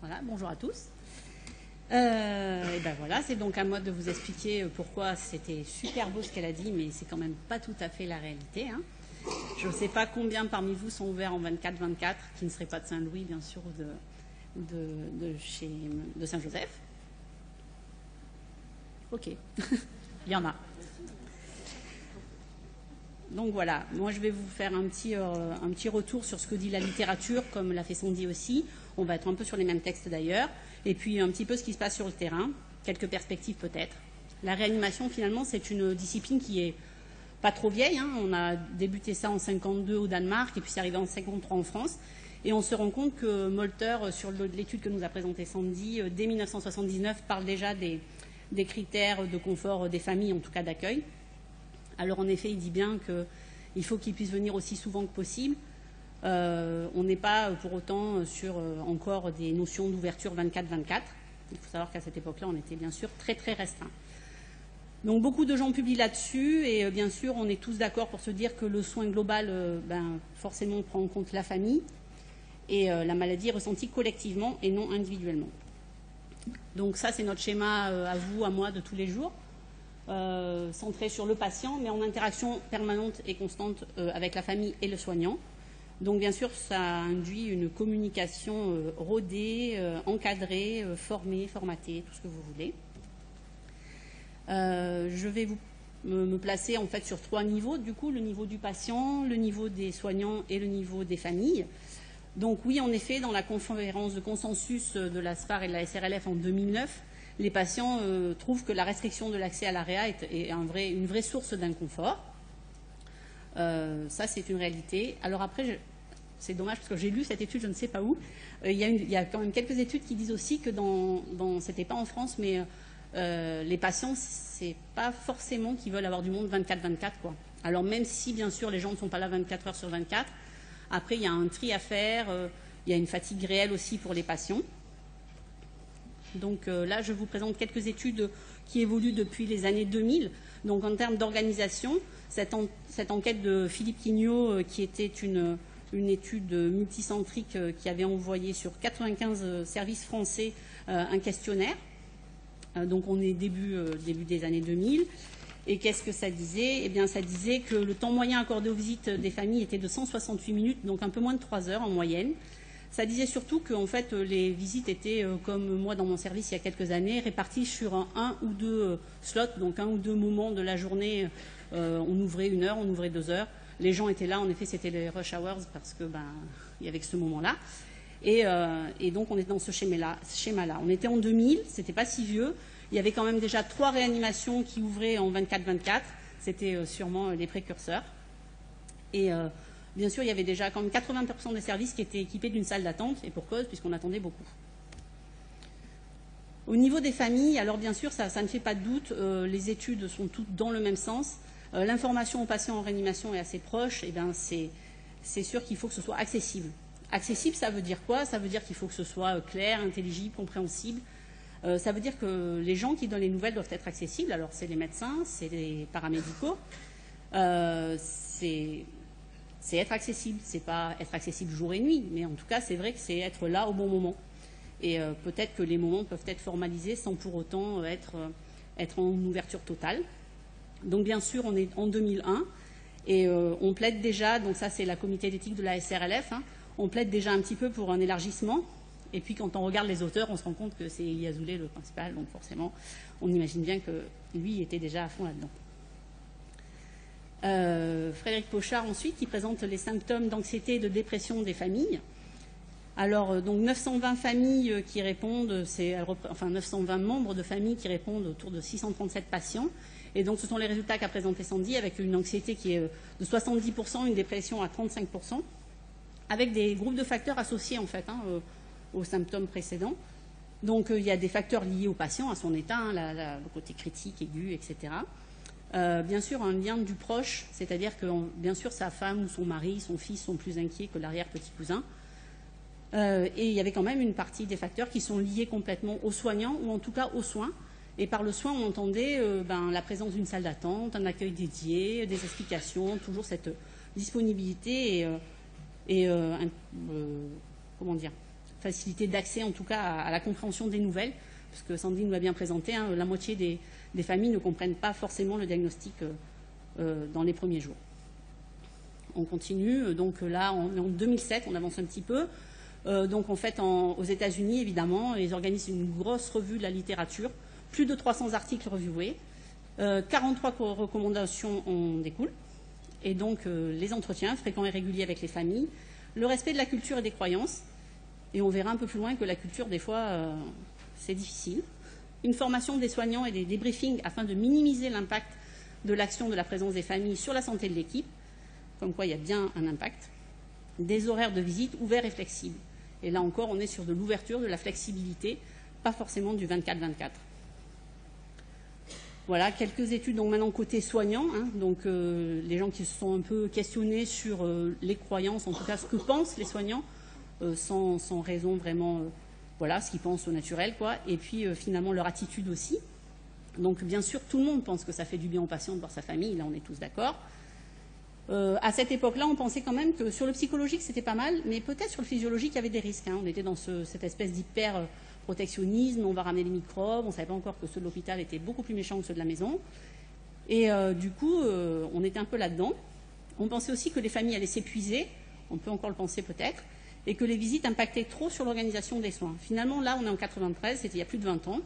Voilà, bonjour à tous. Et ben voilà, c'est donc à moi de vous expliquer pourquoi c'était super beau ce qu'elle a dit, mais c'est quand même pas tout à fait la réalité. Hein. Je ne sais pas combien parmi vous sont ouverts en 24-24, qui ne seraient pas de Saint-Louis, bien sûr, ou de Saint-Joseph. Ok, il y en a. Donc voilà, moi je vais vous faire un petit retour sur ce que dit la littérature, comme l'a fait Sandy aussi. On va être un peu sur les mêmes textes d'ailleurs. Et puis un petit peu ce qui se passe sur le terrain, quelques perspectives peut-être. La réanimation, finalement, c'est une discipline qui est pas trop vieille. Hein. On a débuté ça en 52 au Danemark et puis c'est arrivé en 53 en France. Et on se rend compte que Molter, sur l'étude que nous a présentée Sandy, dès 1979, parle déjà des critères de confort des familles, en tout cas d'accueil. Alors en effet, il dit bien qu'il faut qu'ils puissent venir aussi souvent que possible. On n'est pas pour autant sur encore des notions d'ouverture 24-24. Il faut savoir qu'à cette époque-là, on était bien sûr très très restreint. Donc beaucoup de gens publient là-dessus et bien sûr, on est tous d'accord pour se dire que le soin global, forcément, prend en compte la famille et la maladie est ressentie collectivement et non individuellement. Donc ça, c'est notre schéma à vous, à moi, de tous les jours. Centré sur le patient, mais en interaction permanente et constante avec la famille et le soignant. Donc bien sûr, ça induit une communication rodée, encadrée, formée, formatée, tout ce que vous voulez. Je vais me placer en fait sur 3 niveaux, du coup, le niveau du patient, le niveau des soignants et le niveau des familles. Donc oui, en effet, dans la conférence de consensus de la SPAR et de la SRLF en 2009, les patients trouvent que la restriction de l'accès à l'AREA est une vraie source d'inconfort. Ça, c'est une réalité. Alors après, c'est dommage parce que j'ai lu cette étude, je ne sais pas où. Il y a quand même quelques études qui disent aussi que c'était pas en France, mais les patients, c'est pas forcément qu'ils veulent avoir du monde 24-24, quoi. Alors même si, bien sûr, les gens ne sont pas là 24 heures sur 24, après, il y a un tri à faire, il y a une fatigue réelle aussi pour les patients. Donc là, je vous présente quelques études qui évoluent depuis les années 2000. Donc en termes d'organisation, cette enquête de Philippe Quignot, qui était une étude multicentrique qui avait envoyé sur 95 services français un questionnaire. Donc on est début des années 2000. Et qu'est-ce que ça disait? Eh bien, ça disait que le temps moyen accordé aux visites des familles était de 168 minutes, donc un peu moins de 3 heures en moyenne. Ça disait surtout que en fait, les visites étaient, comme moi dans mon service il y a quelques années, réparties sur un ou deux slots, donc un ou deux moments de la journée. On ouvrait 1 heure, on ouvrait 2 heures. Les gens étaient là, en effet, c'était les rush hours parce que il y avait que ce moment-là. Et donc on était dans ce schéma-là. On était en 2000, c'était pas si vieux. Il y avait quand même déjà 3 réanimations qui ouvraient en 24-24. C'était sûrement les précurseurs. Et bien sûr, il y avait déjà quand même 80% des services qui étaient équipés d'une salle d'attente, et pour cause, puisqu'on attendait beaucoup. Au niveau des familles, alors bien sûr, ça ne fait pas de doute, les études sont toutes dans le même sens. L'information aux patients en réanimation est assez proche, et bien c'est sûr qu'il faut que ce soit accessible. Accessible, ça veut dire quoi? Ça veut dire qu'il faut que ce soit clair, intelligible, compréhensible. Ça veut dire que les gens qui donnent les nouvelles doivent être accessibles. Alors c'est les médecins, c'est les paramédicaux, c'est être accessible, c'est pas être accessible jour et nuit, mais en tout cas, c'est vrai que c'est être là au bon moment. Et peut-être que les moments peuvent être formalisés sans pour autant être en ouverture totale. Donc bien sûr, on est en 2001 et on plaide déjà, donc ça c'est la comité d'éthique de la SRLF, hein, on plaide déjà un petit peu pour un élargissement. Et puis quand on regarde les auteurs, on se rend compte que c'est Elia Azoulay le principal, donc forcément, on imagine bien que lui était déjà à fond là-dedans. Frédéric Pochard ensuite qui présente les symptômes d'anxiété et de dépression des familles. Alors donc 920 familles qui répondent, 920 membres de familles qui répondent autour de 637 patients. Et donc ce sont les résultats qu'a présenté Sandy avec une anxiété qui est de 70%, une dépression à 35%, avec des groupes de facteurs associés en fait aux symptômes précédents. Donc il y a des facteurs liés au patient, à son état, le côté critique, aigu, etc. Bien sûr, un lien du proche, c'est-à-dire que bien sûr sa femme ou son mari, son fils sont plus inquiets que l'arrière-petit-cousin. Et il y avait quand même une partie des facteurs qui sont liés complètement aux soignants ou en tout cas aux soins. Et par le soin, on entendait la présence d'une salle d'attente, un accueil dédié, des explications, toujours cette disponibilité et comment dire, facilité d'accès en tout cas à la compréhension des nouvelles, parce que Sandrine nous l'a bien présenté, hein, la moitié des familles ne comprennent pas forcément le diagnostic dans les premiers jours. On continue, donc là on est en 2007, on avance un petit peu. Donc en fait aux États-Unis évidemment, ils organisent une grosse revue de la littérature, plus de 300 articles reviewés, 43 recommandations en découlent, et donc les entretiens fréquents et réguliers avec les familles, le respect de la culture et des croyances, et on verra un peu plus loin que la culture des fois c'est difficile, une formation des soignants et des débriefings afin de minimiser l'impact de l'action de la présence des familles sur la santé de l'équipe, comme quoi il y a bien un impact, des horaires de visite ouverts et flexibles. Et là encore, on est sur de l'ouverture, de la flexibilité, pas forcément du 24-24. Voilà, quelques études donc maintenant côté soignant, hein, donc les gens qui se sont un peu questionnés sur les croyances, en tout cas ce que pensent les soignants, sans raison vraiment, voilà, ce qu'ils pensent au naturel, quoi, et puis finalement leur attitude aussi. Donc bien sûr, tout le monde pense que ça fait du bien aux patients de voir sa famille, là on est tous d'accord. À cette époque-là, on pensait quand même que sur le psychologique, c'était pas mal, mais peut-être sur le physiologique, il y avait des risques. Hein. On était dans cette espèce d'hyper-protectionnisme, on va ramener les microbes, on ne savait pas encore que ceux de l'hôpital étaient beaucoup plus méchants que ceux de la maison. Et du coup, on était un peu là-dedans. On pensait aussi que les familles allaient s'épuiser, on peut encore le penser peut-être, et que les visites impactaient trop sur l'organisation des soins. Finalement, là, on est en 93, c'était il y a plus de 20 ans.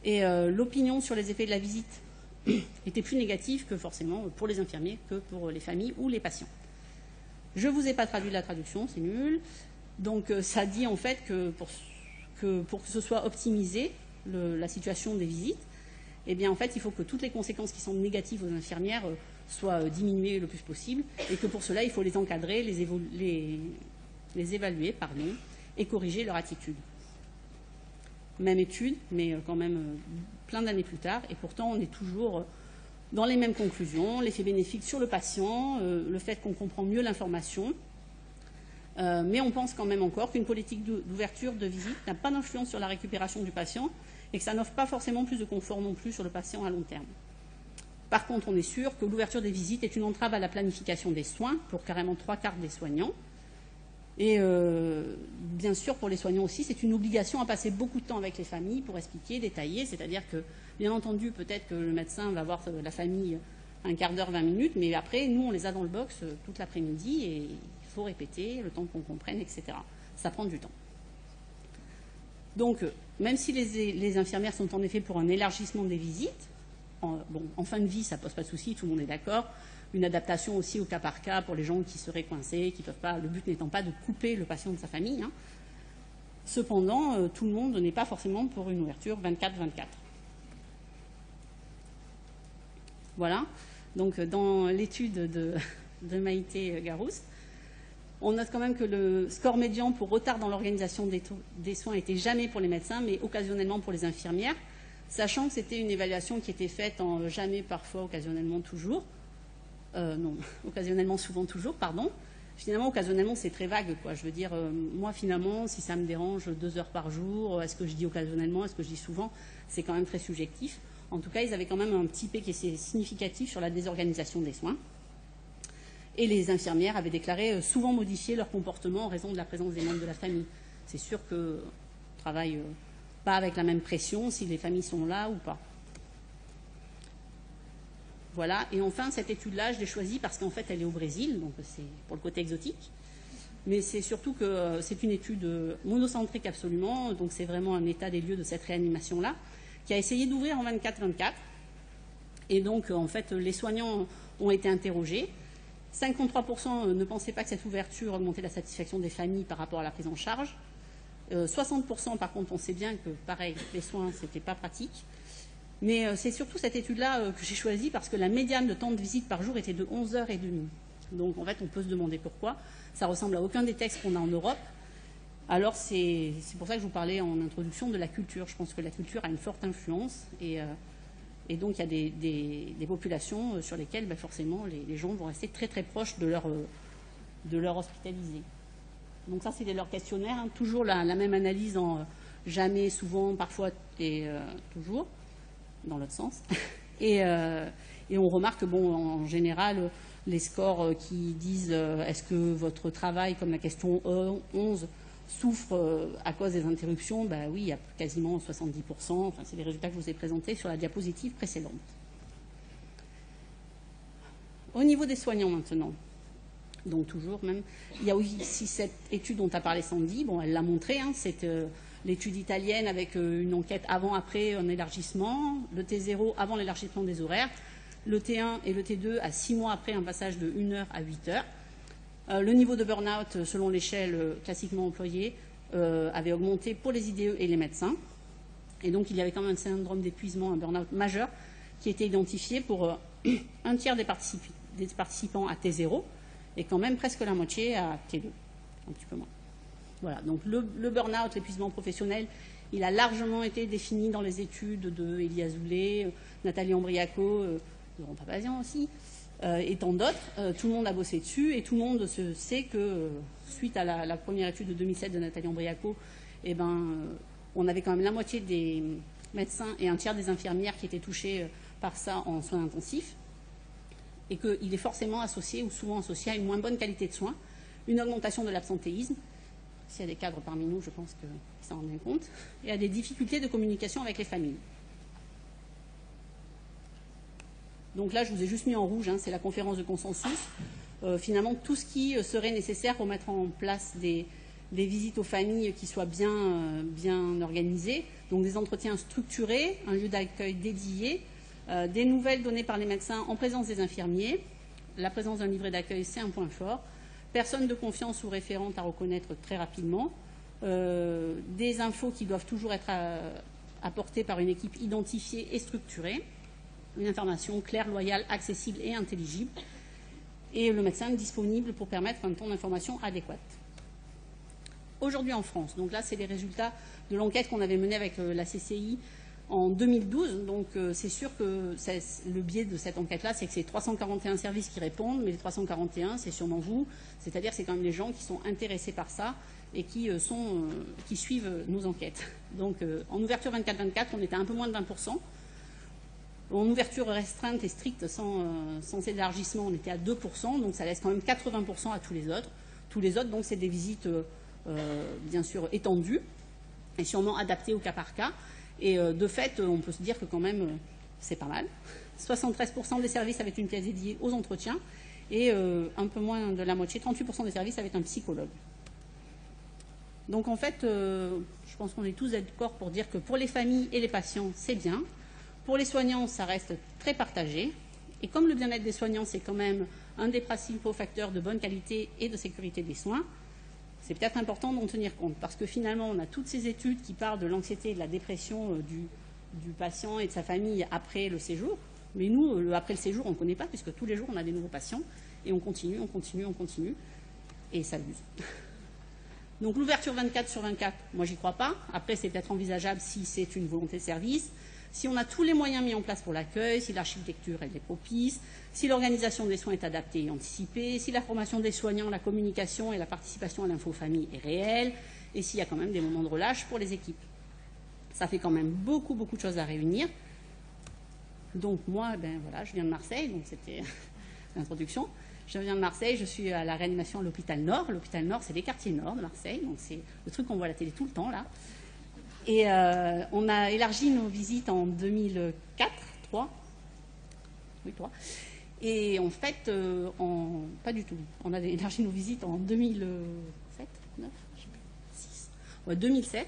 Et l'opinion sur les effets de la visite était plus négative que forcément pour les infirmiers que pour les familles ou les patients. Je ne vous ai pas traduit la traduction, c'est nul. Donc ça dit en fait que pour que ce soit optimisé, la situation des visites, eh bien en fait il faut que toutes les conséquences qui sont négatives aux infirmières soient diminuées le plus possible, et que pour cela il faut les encadrer, les évaluer, et corriger leur attitude. Même étude, mais quand même plein d'années plus tard, et pourtant on est toujours dans les mêmes conclusions, l'effet bénéfique sur le patient, le fait qu'on comprend mieux l'information, mais on pense quand même encore qu'une politique d'ouverture de visite n'a pas d'influence sur la récupération du patient, et que ça n'offre pas forcément plus de confort non plus sur le patient à long terme. Par contre, on est sûr que l'ouverture des visites est une entrave à la planification des soins pour carrément 3/4 des soignants. Et bien sûr, pour les soignants aussi, c'est une obligation à passer beaucoup de temps avec les familles pour expliquer, détailler. C'est-à-dire que, bien entendu, peut-être que le médecin va voir la famille un quart d'heure, 20 minutes, mais après, nous, on les a dans le box toute l'après-midi et il faut répéter, le temps qu'on comprenne, etc. Ça prend du temps. Donc, même si les infirmières sont en effet pour un élargissement des visites, en fin de vie, ça ne pose pas de souci, tout le monde est d'accord. Une adaptation aussi au cas par cas pour les gens qui seraient coincés, qui peuvent pas, le but n'étant pas de couper le patient de sa famille. Hein. Cependant, tout le monde n'est pas forcément pour une ouverture 24/24. Voilà. Donc, dans l'étude de Maïté Garouste, on note quand même que le score médian pour retard dans l'organisation des soins n'était jamais pour les médecins, mais occasionnellement pour les infirmières, sachant que c'était une évaluation qui était faite en jamais, parfois, occasionnellement, toujours. Non, occasionnellement, souvent, toujours, pardon. Finalement, occasionnellement, c'est très vague, quoi. Je veux dire, moi, finalement, si ça me dérange 2 heures par jour, est-ce que je dis occasionnellement, est-ce que je dis souvent, c'est quand même très subjectif. En tout cas, ils avaient quand même un petit P qui est significatif sur la désorganisation des soins. Et les infirmières avaient déclaré souvent modifier leur comportement en raison de la présence des membres de la famille. C'est sûr qu'on ne travaille pas avec la même pression si les familles sont là ou pas. Voilà. Et enfin, cette étude-là, je l'ai choisie parce qu'en fait, elle est au Brésil, donc c'est pour le côté exotique. Mais c'est surtout que c'est une étude monocentrique absolument, donc c'est vraiment un état des lieux de cette réanimation-là, qui a essayé d'ouvrir en 24/24. Et donc, en fait, les soignants ont été interrogés. 53% ne pensaient pas que cette ouverture augmentait la satisfaction des familles par rapport à la prise en charge. 60%, par contre, on sait bien que, pareil, les soins, ce n'était pas pratique. Mais c'est surtout cette étude-là que j'ai choisie parce que la médiane de temps de visite par jour était de 11h30. Donc, en fait, on peut se demander pourquoi. Ça ressemble à aucun des textes qu'on a en Europe. Alors, c'est pour ça que je vous parlais en introduction de la culture. Je pense que la culture a une forte influence et donc il y a des populations sur lesquelles forcément les gens vont rester très très proches de leur hospitalisé. Donc ça, c'était leur questionnaire. Hein. Toujours la même analyse en jamais, souvent, parfois et toujours, dans l'autre sens. Et on remarque que, bon, en général, les scores qui disent est-ce que votre travail, comme la question 11, souffrent à cause des interruptions, bah oui, il y a quasiment 70%, enfin, c'est les résultats que je vous ai présentés sur la diapositive précédente. Au niveau des soignants maintenant, donc toujours même, il y a aussi cette étude dont a parlé Sandy, bon, elle l'a montré, hein, c'est l'étude italienne avec une enquête avant-après un élargissement, le T0 avant l'élargissement des horaires, le T1 et le T2 à 6 mois après un passage de 1 heure à 8 heures. Le niveau de burn-out, selon l'échelle classiquement employée, avait augmenté pour les IDE et les médecins. Et donc, il y avait quand même un syndrome d'épuisement, un burn-out majeur, qui était identifié pour un tiers des participants à T0 et quand même presque la moitié à T2, un petit peu moins. Voilà, donc le burn-out, l'épuisement professionnel, il a largement été défini dans les études de Elie Azoulay, Nathalie Ambriaco, Laurent Papazian aussi, et tant d'autres. Tout le monde a bossé dessus et tout le monde sait que suite à la première étude de 2007 de Nathalie Ambriaco, eh ben, on avait quand même la moitié des médecins et un tiers des infirmières qui étaient touchés par ça en soins intensifs, et qu'il est forcément associé ou souvent associé à une moins bonne qualité de soins, une augmentation de l'absentéisme. S'il y a des cadres parmi nous, je pense que ça en tient compte, et à des difficultés de communication avec les familles. Donc là, je vous ai juste mis en rouge, hein, c'est la conférence de consensus. Finalement, tout ce qui serait nécessaire pour mettre en place des visites aux familles qui soient bien organisées, donc des entretiens structurés, un lieu d'accueil dédié, des nouvelles données par les médecins en présence des infirmiers. La présence d'un livret d'accueil, c'est un point fort. Personne de confiance ou référente à reconnaître très rapidement. Des infos qui doivent toujours être apportées par une équipe identifiée et structurée. Une information claire, loyale, accessible et intelligible. Et le médecin disponible pour permettre un temps d'information adéquat. Aujourd'hui en France, donc là c'est les résultats de l'enquête qu'on avait menée avec la CCI en 2012, donc c'est sûr que le biais de cette enquête-là, c'est que c'est 341 services qui répondent, mais les 341, c'est sûrement vous, c'est-à-dire c'est quand même les gens qui sont intéressés par ça et qui suivent nos enquêtes. Donc en ouverture 24-24, on était à un peu moins de 20%. En ouverture restreinte et stricte, sans élargissement, on était à 2%, donc ça laisse quand même 80% à tous les autres. Tous les autres, donc c'est des visites bien sûr étendues et sûrement adaptées au cas par cas. Et de fait, on peut se dire que quand même, c'est pas mal. 73% des services avaient une pièce dédiée aux entretiens et un peu moins de la moitié, 38% des services avaient un psychologue. Donc en fait, je pense qu'on est tous d'accord pour dire que pour les familles et les patients, c'est bien. Pour les soignants, ça reste très partagé. Et comme le bien-être des soignants, c'est quand même un des principaux facteurs de bonne qualité et de sécurité des soins, c'est peut-être important d'en tenir compte, parce que finalement, on a toutes ces études qui parlent de l'anxiété et de la dépression du patient et de sa famille après le séjour. Mais nous, après le séjour, on ne connaît pas, puisque tous les jours, on a des nouveaux patients, et on continue, et ça abuse. Donc l'ouverture 24/24, moi, j'y crois pas. Après, c'est peut-être envisageable si c'est une volonté de service. Si on a tous les moyens mis en place pour l'accueil, si l'architecture est propice, si l'organisation des soins est adaptée et anticipée, si la formation des soignants, la communication et la participation à l'info-famille est réelle, et s'il y a quand même des moments de relâche pour les équipes. Ça fait quand même beaucoup de choses à réunir. Donc moi, ben voilà, je viens de Marseille, donc c'était l'introduction. Je viens de Marseille, je suis à la réanimation à l'hôpital Nord. L'hôpital Nord, c'est les quartiers nord de Marseille, donc c'est le truc qu'on voit à la télé tout le temps là. Et on a élargi nos visites en 2004, 3. Et en fait, pas du tout. On a élargi nos visites en 2007, 9, je sais plus, 6. Ouais, 2007.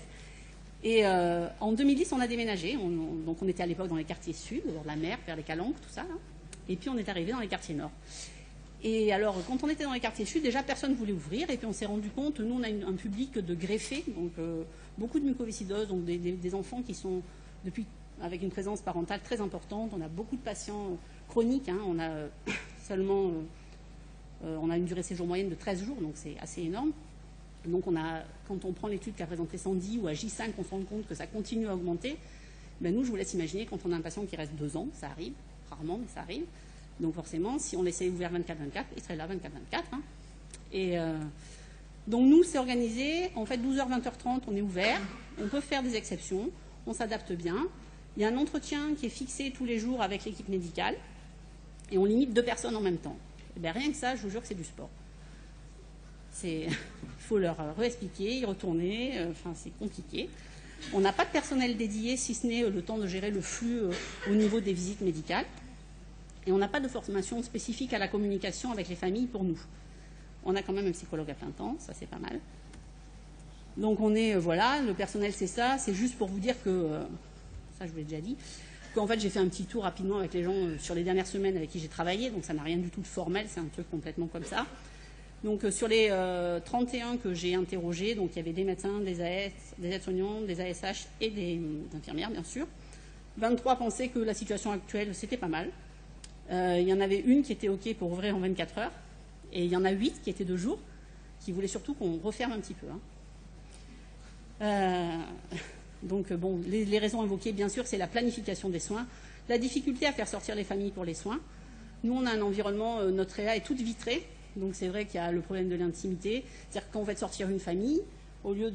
Et en 2010, on a déménagé. Donc on était à l'époque dans les quartiers sud, vers la mer, vers les Calanques, tout ça. Là. Et puis on est arrivé dans les quartiers nord. Et alors, quand on était dans les quartiers sud, déjà personne ne voulait ouvrir. Et puis on s'est rendu compte, nous on a un public de greffés, donc beaucoup de mucoviscidose, donc des enfants qui sont avec une présence parentale très importante. On a beaucoup de patients chroniques. Hein. On a seulement on a une durée de séjour moyenne de 13 jours, donc c'est assez énorme. Donc quand on prend l'étude qu'a présentée Sandy, ou à J5, on se rend compte que ça continue à augmenter. Ben nous, je vous laisse imaginer, quand on a un patient qui reste 2 ans, ça arrive, rarement, mais ça arrive. Donc forcément, si on laissait ouvert 24-24, il serait là 24-24. Hein. Et donc nous, c'est organisé. En fait, 12h, 20h30, on est ouvert. On peut faire des exceptions. On s'adapte bien. Il y a un entretien qui est fixé tous les jours avec l'équipe médicale. Et on limite 2 personnes en même temps. Et bien, rien que ça, je vous jure que c'est du sport. Il faut leur réexpliquer, y retourner, enfin c'est compliqué. On n'a pas de personnel dédié, si ce n'est le temps de gérer le flux au niveau des visites médicales. Et on n'a pas de formation spécifique à la communication avec les familles pour nous. On a quand même un psychologue à plein temps, ça c'est pas mal. Donc on est, voilà, le personnel c'est ça, c'est juste pour vous dire que, ça je vous l'ai déjà dit, qu'en fait j'ai fait un petit tour rapidement avec les gens sur les dernières semaines avec qui j'ai travaillé, donc ça n'a rien du tout de formel, c'est un truc complètement comme ça. Donc sur les 31 que j'ai interrogés, donc il y avait des médecins, des AS, des aides-soignants, des ASH et des infirmières bien sûr. 23 pensaient que la situation actuelle c'était pas mal. Il y en avait une qui était OK pour ouvrir en 24 heures. Et il y en a 8 qui étaient de jour, qui voulaient surtout qu'on referme un petit peu. Donc, bon, les raisons invoquées, bien sûr, c'est la planification des soins, la difficulté à faire sortir les familles pour les soins. Nous, on a un environnement, notre réa est toute vitrée, donc c'est vrai qu'il y a le problème de l'intimité. C'est-à-dire que quand on va sortir une famille, au lieu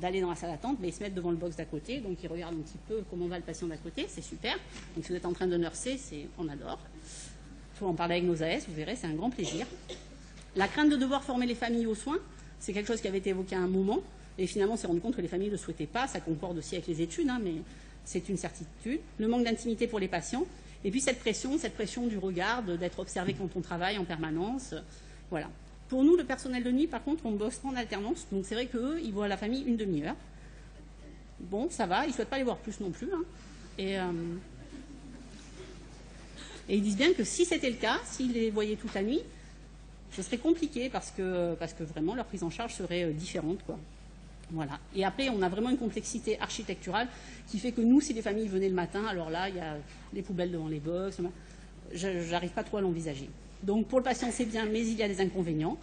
d'aller dans la salle d'attente, ils se mettent devant le box d'à côté, donc ils regardent un petit peu comment va le patient d'à côté, c'est super. Donc si vous êtes en train de nurser, on adore. Il faut en parler avec nos AS, vous verrez, c'est un grand plaisir. La crainte de devoir former les familles aux soins, c'est quelque chose qui avait été évoqué à un moment, et finalement on s'est rendu compte que les familles ne le souhaitaient pas, ça concorde aussi avec les études, mais c'est une certitude. Le manque d'intimité pour les patients, et puis cette pression du regard, d'être observé quand on travaille en permanence, voilà. Pour nous, le personnel de nuit, par contre, on bosse en alternance, donc c'est vrai qu'eux, ils voient la famille une demi-heure. Bon, ça va, ils ne souhaitent pas les voir plus non plus, Et ils disent bien que si c'était le cas, s'ils les voyaient toute la nuit, ce serait compliqué parce que vraiment leur prise en charge serait différente, quoi. Voilà. Et après, on a vraiment une complexité architecturale qui fait que nous, si les familles venaient le matin, alors là, il y a les poubelles devant les box, j'arrive pas trop à l'envisager. Donc pour le patient, c'est bien, mais il y a des inconvénients.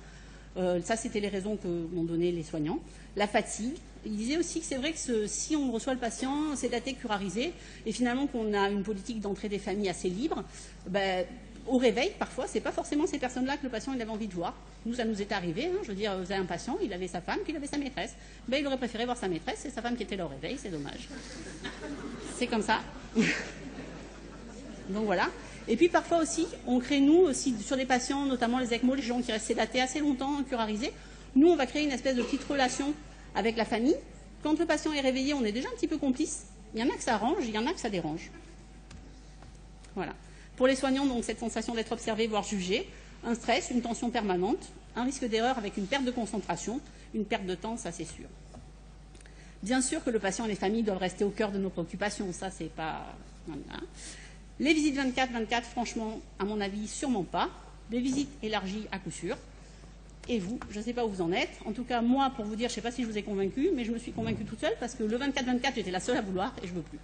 Ça, c'était les raisons que m'ont donné les soignants. La fatigue. Il disait aussi que c'est vrai que si on reçoit le patient sédaté, curarisé, et finalement qu'on a une politique d'entrée des familles assez libre, au réveil, parfois, c'est pas forcément ces personnes-là que le patient il avait envie de voir. Nous, ça nous est arrivé. Je veux dire, vous avez un patient, il avait sa femme, puis il avait sa maîtresse. Il aurait préféré voir sa maîtresse et sa femme qui était là au réveil. C'est dommage. C'est comme ça. Donc voilà. Et puis parfois aussi, on crée nous aussi sur des patients, notamment les ECMO, les gens qui restent sédatés assez longtemps, curarisés. Nous, on va créer une espèce de petite relation avec la famille. Quand le patient est réveillé, on est déjà un petit peu complice. Il y en a que ça arrange, il y en a que ça dérange. Voilà. Pour les soignants, donc, cette sensation d'être observé, voire jugé, un stress, une tension permanente, un risque d'erreur avec une perte de concentration, une perte de temps, ça c'est sûr. Bien sûr que le patient et les familles doivent rester au cœur de nos préoccupations, ça c'est pas... Voilà. Les visites 24-24, franchement, à mon avis, sûrement pas. Des visites élargies à coup sûr. Et vous, je ne sais pas où vous en êtes. En tout cas, moi, pour vous dire, je ne sais pas si je vous ai convaincu, mais je me suis convaincue toute seule parce que le 24-24, j'étais la seule à vouloir et je ne veux plus.